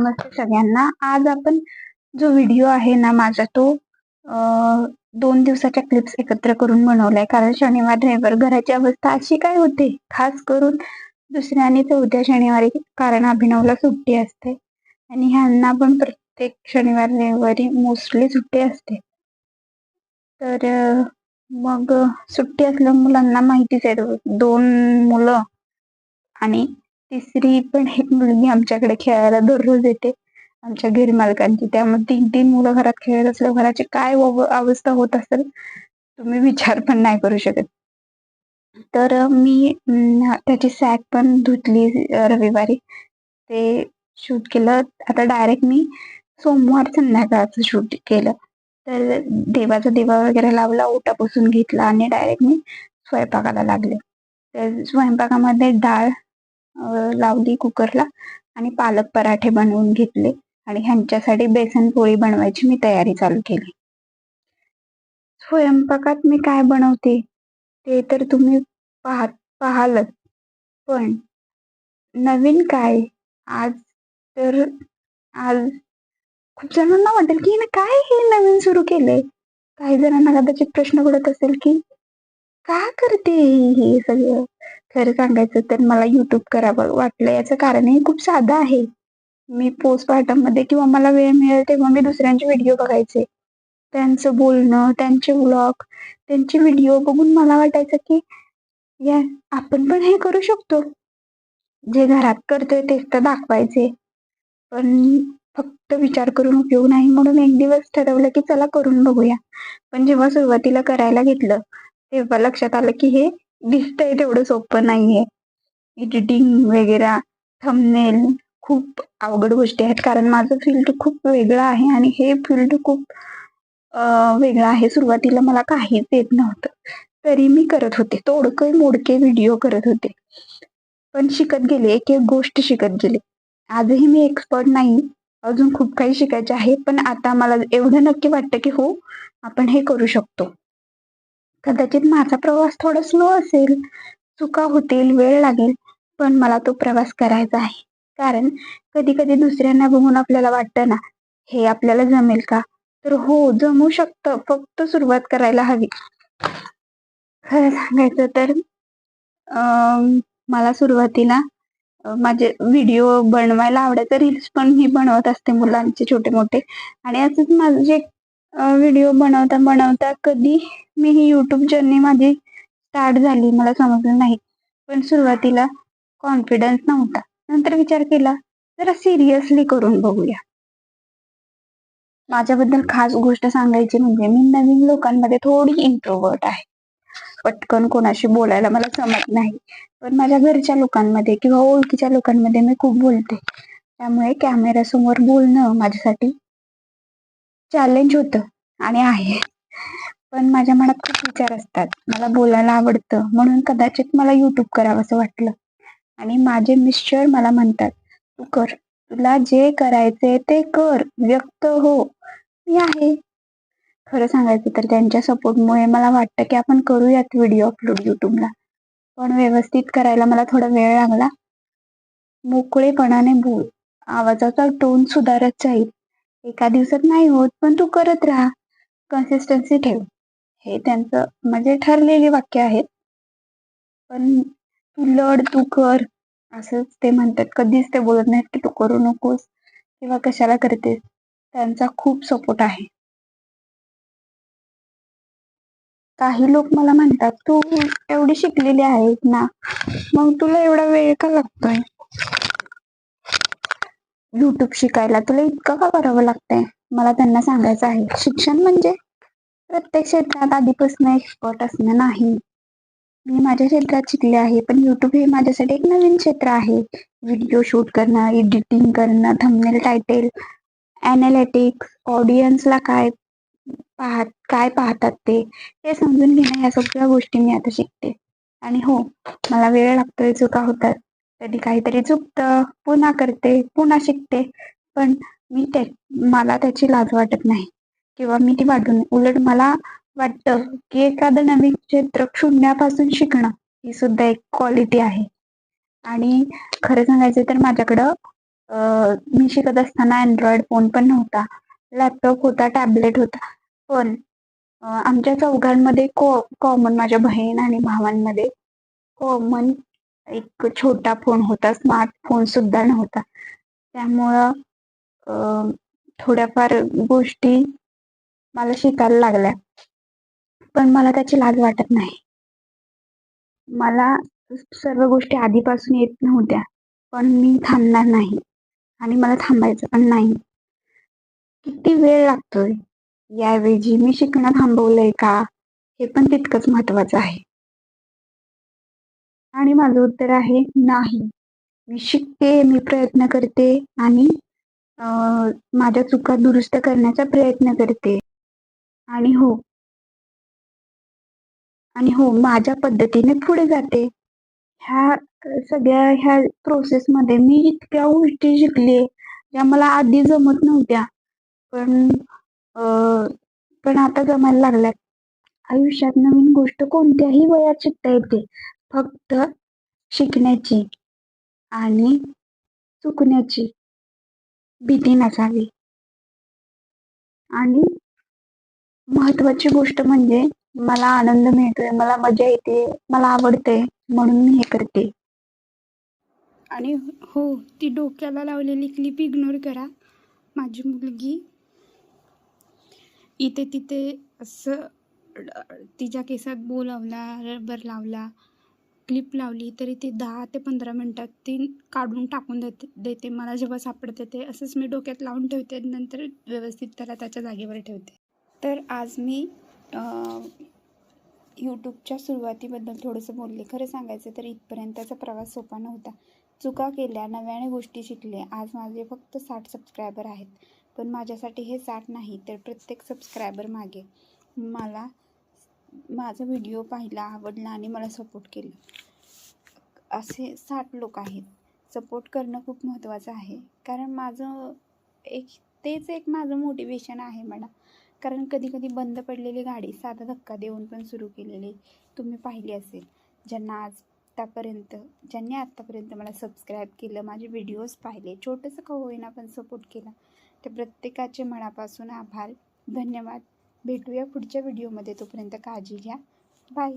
नमस्ते सगळ्यांना. आज आपण जो व्हिडिओ आहे ना माझा तो 2 दिवसाच्या क्लिप्स एकत्र करून बनवलाय. कारण शनिवार, रविवार घराची अवस्था अशी काय होते, खास करून दुसऱ्या आणि चौथ्या शनिवारी, कारण अभिनवला सुट्टी असते आणि ह्यांना पण प्रत्येक शनिवार, रविवारी मोस्टली सुट्टी असते. तर मग सुट्टी असल्यामुळे मुलांना माहितीच आहे, 2 मुलं आणि तिसरी पण एक मुलगी आमच्याकडे खेळायला दररोज येते आमच्या घरी मालकांची. त्यामुळे 3-3 मुलं घरात खेळत असल्यावर घराची काय अवस्था होत असेल तुम्ही विचार पण नाही करू शकत. तर मी त्याची सॅक पण धुतली रविवारी. ते शूट केलं. आता डायरेक्ट मी सोमवार संध्याकाळचं शूट केलं. तर देवाचा दिवा वगैरे लावला, ओटा पुसून घेतला आणि डायरेक्ट मी स्वयंपाकाला लागले. तर स्वयंपाकामध्ये डाळ लावली कुकरला आणि पालक पराठे बनवून घेतले आणि ह्यांच्यासाठी बेसन पोळी बनवायची मी तयारी चालू केली. स्वयंपाकात मी काय बनवते ते तर तुम्ही पाहालच, पण नवीन काय आज तर आज खूप जणांना वाटेल की हिने काय हे नवीन सुरू केलंय. काही जणांना कदाचित प्रश्न पडत असेल की का करते हे सगळं. खरं सांगायचं तर मला युट्यूब करावं वाटलं, याचं कारणही खूप साधं आहे. मी पोस्टपार्टम मध्ये किंवा मला वेळ मिळेल तेव्हा मी दुसऱ्यांचे व्हिडिओ बघायचे. त्यांचं बोलणं, त्यांचे व्लॉग, त्यांचे व्हिडिओ बघून मला वाटायचं की या आपण पण हे करू शकतो. जे घरात करतोय तेच तर दाखवायचे. पण फक्त विचार करून उपयोग नाही, म्हणून एक दिवस ठरवलं की चला करून बघूया. पण जेव्हा सुरुवातीला करायला घेतलं तेव्हा लक्षात आलं की हे दिसतंय तेवढं सोपं नाहीये. एडिटिंग वगैरे, थंबनेल खूप अवघड गोष्टी आहेत. कारण माझं फील्ड खूप वेगळं आहे आणि हे फील्ड खूप वेगळं आहे. सुरुवातीला मला काहीच येत नव्हतं, तरी मी करत होते. तोडके मोडके व्हिडिओ करत होते, पण शिकत गेले. एक एक गोष्ट शिकत गेले. आजही मी एक्सपर्ट नाही, अजून खूप काही शिकायचे आहे. पण आता मला एवढं नक्की वाटतं की हो, आपण हे करू शकतो. कदाचित माझा प्रवास थोडा स्लो असेल, चुका होतील, वेळ लागेल, पण मला तो प्रवास करायचा आहे. कारण कधी कधी दुसऱ्यांना बघून आपल्याला वाटतं ना, हे आपल्याला जमेल का? तर हो, जमू शकतं, फक्त सुरुवात करायला हवी. खरं सांगायचं तर मला सुरुवातीला माझे व्हिडिओ बनवायला आवडायचं. रील्स पण मी बनवत असते मुलांचे छोटे मोठे. आणि असंच माझे व्हिडिओ बनवता बनवता कधी मी ही यूट्यूब जर्नी माझी स्टार्ट झाली मला समजलं नाही. पण सुरुवातीला कॉन्फिडन्स नव्हता. नंतर विचार केला जरा सिरियसली करून बघूया. माझ्याबद्दल खास गोष्ट सांगायची म्हणजे मी नवीन लोकांमध्ये थोडी इंट्रोवर्ट आहे. पटकन कोणाशी बोलायला मला जमत नाही. पण माझ्या घरच्या लोकांमध्ये किंवा ओळखीच्या लोकांमध्ये मी खूप बोलते. त्यामुळे कॅमेऱ्यासमोर बोलणं माझ्यासाठी चॅलेंज होतं आणि आहे. पण माझ्या मनात खूप विचार असतात. मला बोलायला आवडतं, म्हणून कदाचित मला युट्यूब करावंसं वाटलं. आणि माझे मिस्टर मला म्हणतात, तू कर, तुला जे करायचे ते कर, व्यक्त हो. मी आहे. खरं सांगायचं तर त्यांच्या सपोर्टमुळे मला वाटतं की आपण करूयात व्हिडिओ अपलोड युट्यूबला. पण व्यवस्थित करायला मला थोडा वेळ लागला. मोकळेपणाने बोल, आवाजाचा टोन सुधारत जाईल. एका दिवसात नाही होत, पण तू करत राहा, कन्सिस्टन्सी ठेव. हे त्यांचं म्हणजे ठरलेली वाक्य आहेत. पण तू लढ, तू कर, असंच ते म्हणतात. कधीच ते बोलत नाहीत की तू करू नकोस किंवा कशाला करतेस. त्यांचा खूप सपोर्ट आहे. काही लोक मला म्हणतात, तू एवढी शिकलेली आहेस ना, मग तुला एवढा वेळ का लागतोय युट्यूब शिकायला, तुला इतकं का करावं लागतंय? मला त्यांना सांगायचं आहे, शिक्षण म्हणजे प्रत्येक क्षेत्रात आधीपासून एक्सपर्ट असणं नाही. मी माझ्या क्षेत्रात शिकले आहे, पण युट्यूब हे माझ्यासाठी एक नवीन क्षेत्र आहे. व्हिडिओ शूट करणं, एडिटिंग करणं, थंबनेल, टायटल, ॲनालिटिक्स, ऑडियन्सला काय पाहतात ते समजून घेणं, ह्या सगळ्या गोष्टी मी आता शिकते. आणि हो, मला वेळ लागतोय, चुका होतात, कधी काहीतरी चुकतं, पुन्हा करते, पुन्हा शिकते. पण मला त्याची लाज वाटत नाही किंवा मी ती वाटून, उलट मला वाटतं की एखादं नवीन क्षेत्र शून्यापासून शिकणं ही सुद्धा एक क्वालिटी आहे. आणि खरं सांगायचं तर माझ्याकडं मी शिकत असताना अँड्रॉइड फोन पण नव्हता, लॅपटॉप होता, टॅबलेट होता. पण आमच्या चौघांमध्ये कॉमन माझ्या बहीण आणि भावांमध्ये कॉमन एक छोटा फोन होता, स्मार्टफोन सुद्धा नव्हता. त्यामुळं थोड्याफार गोष्टी मला शिकायला लागल्या, पण मला त्याची लाज वाटत नाही. मला सर्व गोष्टी आधीपासून येत नव्हत्या, पण मी थांबणार नाही आणि मला थांबायचं पण नाही. किती वेळ लागतोय याऐवजी मी शिकणं थांबवलंय का, हे पण तितकंच महत्त्वाचं आहे. आणि माझं उत्तर आहे नाही. मी शिकते, मी प्रयत्न करते आणि माझ्या चुका दुरुस्त करण्याचा प्रयत्न करते. आणि हो, माझ्या पद्धतीने पुढे जाते. ह्या सगळ्या प्रोसेसमध्ये मी इतक्या गोष्टी शिकले, ज्या मला आधी जमत नव्हत्या. पण अ, पण आता जमायला लागल्यात. आयुष्यात नवीन गोष्ट कोणत्याही वयात शिकता येते. फक्त शिकण्याची आणि चुकण्याची भीती नसावी. आणि महत्त्वाची गोष्ट म्हणजे मला आनंद मिळतोय, मला मजा येते, मला आवडते म्हणून मी हे करते. आणि हो, ती डोक्याला लावलेली क्लिप इग्नोर करा. माझी मुलगी इथे तिथे असं तिच्या केसात बो लावला, रबर लावला, क्लिप लावली तरी ती 10 ते 15 मिनटात ती काढून टाकून देते. मला जेव्हा सापडते ते असंच मी डोक्यात लावून ठेवते, नंतर व्यवस्थित त्याला त्याच्या जागेवर ठेवते. तर आज मी यूट्यूबच्या सुरुवातीबद्दल थोडंसं बोलले. खरं सांगायचं तर इथपर्यंतचा प्रवास सोपा नव्हता. चुका केल्या, नव्याने गोष्टी शिकले. आज माझे फक्त 60 सबस्क्रायबर आहेत. पण माझ्यासाठी हे 60 नाही, तर प्रत्येक सबस्क्रायबर मागे मला माझा व्हिडिओ पाहिला, आवडला आणि मला सपोर्ट केलं, असे 60 लोक आहेत. सपोर्ट करणं खूप महत्त्वाचं आहे, कारण तेच एक माझं मोटिवेशन आहे मला. कारण कधी कधी बंद पडलेली गाडी साधा धक्का देऊन पण सुरू केलेली तुम्ही पाहिली असेल. ज्यांनी आत्तापर्यंत मला सबस्क्राईब केलं, माझे व्हिडिओज पाहिले, छोटंसं का होईना पण सपोर्ट केला, त्या प्रत्येकाचे मनापासून आभार, धन्यवाद. भेटूया पुढच्या व्हिडिओमध्ये. तोपर्यंत काळजी घ्या. बाय.